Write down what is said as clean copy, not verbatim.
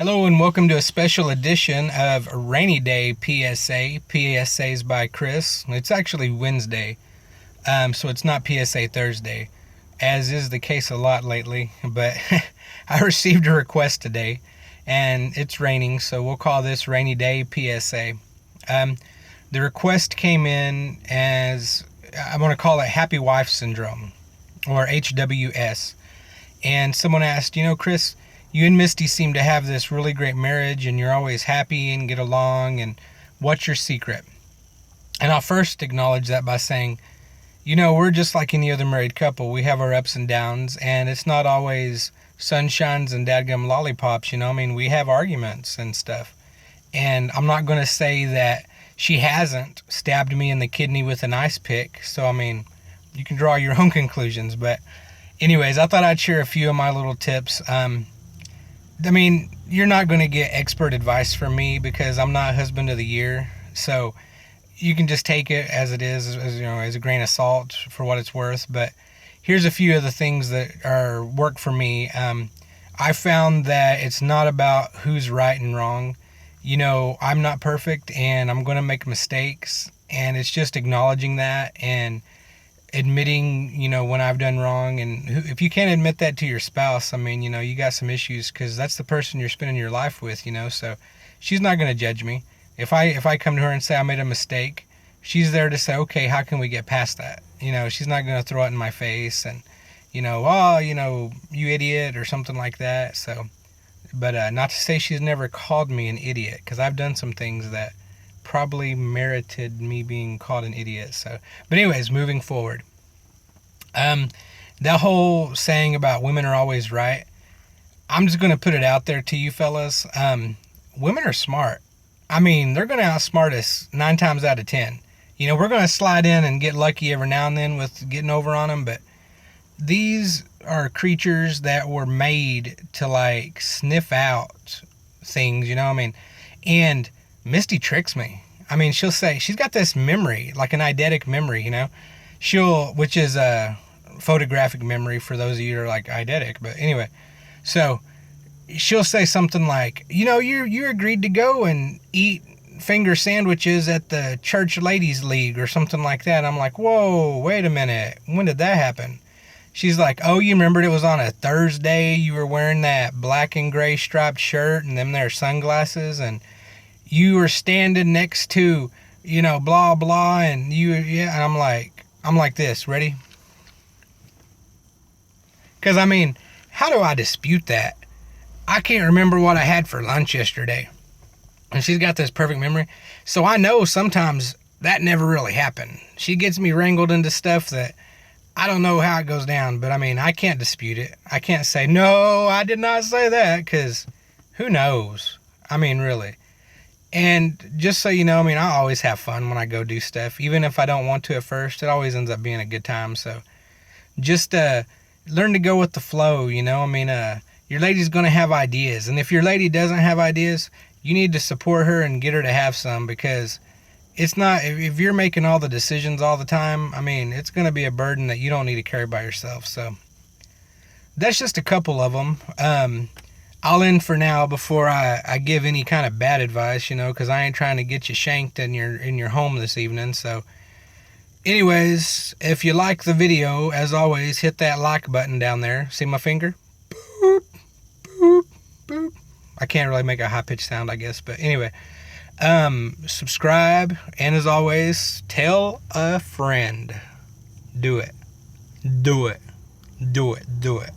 Hello and welcome to a special edition of Rainy Day PSA. PSA's by Chris. It's actually Wednesday, so it's not PSA Thursday, as is the case a lot lately. But I received a request today, and it's raining, so we'll call this Rainy Day PSA. The request came in as, I want to call it Happy Wife Syndrome, or H.W.S. And someone asked, Chris, you and Misty seem to have this really great marriage and you're always happy and get along, and what's your secret? And I'll first acknowledge that by saying, we're just like any other married couple. We have our ups and downs, and it's not always sunshines and dadgum lollipops, we have arguments and stuff. And I'm not going to say that she hasn't stabbed me in the kidney with an ice pick, so you can draw your own conclusions. But anyways, I thought I'd share a few of my little tips. You're not going to get expert advice from me because I'm not husband of the year. So you can just take it as it is, as a grain of salt for what it's worth. But here's a few of the things that work for me. I found that it's not about who's right and wrong. I'm not perfect and I'm going to make mistakes. And it's just acknowledging that and admitting, when I've done wrong. And if you can't admit that to your spouse, you got some issues, because that's the person you're spending your life with, so she's not going to judge me. If I come to her and say I made a mistake, she's there to say, okay, how can we get past that? She's not going to throw it in my face and, you idiot or something like that. So, but not to say she's never called me an idiot, because I've done some things that probably merited me being called an idiot. So, but anyways, moving forward, that whole saying about women are always right, I'm just going to put it out there to you fellas. Women are smart. They're going to outsmart us 9 times out of 10. We're going to slide in and get lucky every now and then with getting over on them, but these are creatures that were made to sniff out things, and Misty tricks me. She'll say, she's got this memory, like an eidetic memory, which is a photographic memory for those of you who are like eidetic. But anyway, so she'll say something like, you agreed to go and eat finger sandwiches at the church ladies league or something like that. I'm like, whoa, wait a minute. When did that happen? She's like, oh, you remembered it was on a Thursday. You were wearing that black and gray striped shirt and them there sunglasses, and you were standing next to, blah, blah, and and I'm like this, ready? Because, how do I dispute that? I can't remember what I had for lunch yesterday. And she's got this perfect memory. So I know sometimes that never really happened. She gets me wrangled into stuff that I don't know how it goes down, but I can't dispute it. I can't say, no, I did not say that, because who knows? Really. And just so you know, I always have fun when I go do stuff. Even if I don't want to at first, it always ends up being a good time. So just learn to go with the flow, your lady's going to have ideas. And if your lady doesn't have ideas, you need to support her and get her to have some, because it's not, if you're making all the decisions all the time, it's going to be a burden that you don't need to carry by yourself. So that's just a couple of them. I'll end for now before I give any kind of bad advice, because I ain't trying to get you shanked in your home this evening. So anyways, if you like the video, as always, hit that like button down there. See my finger? Boop, boop, boop. I can't really make a high-pitched sound, I guess. But anyway, subscribe. And as always, tell a friend. Do it. Do it. Do it. Do it.